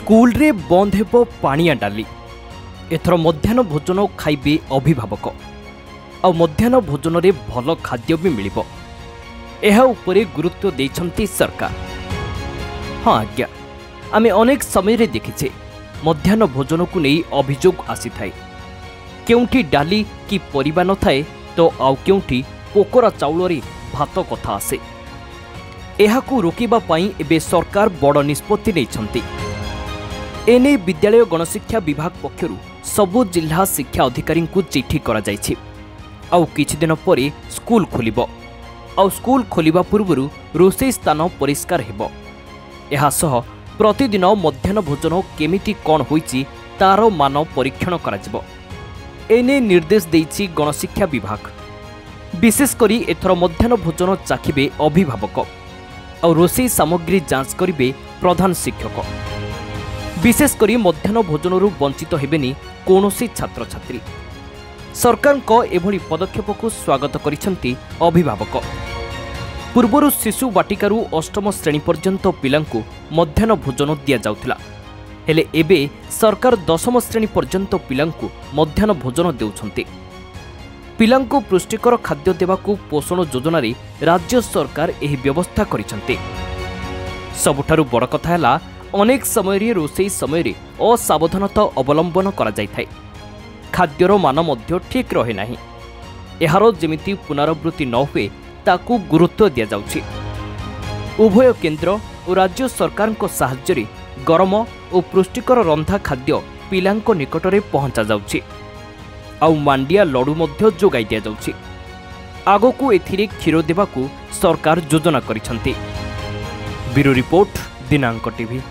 School रे बंद हेब पानिया डाली एथर मध्याह्न भोजन खाइबे अभिभावक आ मध्याह्न भोजन रे भल खाद्य भी मिलिबो एहा उपरे गुरुत्व देइछंती सरकार। हाँ आज्ञा आमे अनेक समय रे देखिछे मध्याह्न भोजन को नहीं अभियोग आसी थाए केउठी डाली कि परिबा न थाए तो आउ केउठी पोकरा चाउल रे भात कथा आसे। एहाकू रोकिबा पई एबे सरकार बड़ निष्पत्ति नेइछंती। एने विद्यालय गणशिक्षा विभाग पक्षरु सबु जिला शिक्षा अधिकारी को चिठी करा जायछि। आउ किछि दिन परे स्कूल खोलिबो आउ स्कूल खोलिबा पूर्वरु रोषेई स्थान परिष्कार हेबो। एहा सह प्रतिदिन मध्याह्न भोजन केमिति कोन होईछि तार मान परीक्षण कराजिबो एने निर्देश देइछि गणशिक्षा विभाग। विशेष करी एथर मध्याह्न भोजन चाखिबे अभिभावक और रोषेई सामग्री जांच करिबे प्रधान शिक्षक। विशेष करी मध्याह्न भोजन वंचित हेबेनी कौनसी छात्र छात्री। सरकार को एभली पदक्षेप को स्वागत करिसेंती अभिभावक। पूर्वरु शिशु बाटिकारु अष्टम श्रेणी पर्यंत पिलांकु मध्याह्न भोजन दिया जाउथिला हेले एबे सरकार दशम श्रेणी पर्यंत पिलांकु मध्याह्न भोजन देउछंती। पिलांकु पुष्टिकर खाद्य देवाकू पोषण योजना रे राज्य सरकार एही व्यवस्था करिसेंती। सबुठारु बड़ कथा हैला अनेक समय रोषेई समय असावधानता अवलंबन करा जाय थाए खाद्यर मान मध्य ठीक रहे नाही। एहार जेमिति पुनरावृत्ति न हुए ताकू गुरुत्व दिया जाउछि। उभय केंद्र और राज्य सरकार को साहाय्य रे गरम और पुष्टिकर रंधा खाद्य पिलांको निकटरे पहुंचा जाउछि आउ मांडिया लडू मध्य जोगाई दिया जाउछि। आगोकू एथिरे क्षीर देबाकू सरकार योजना करिसेंती। ब्यूरो रिपोर्ट दिनांक टीवी।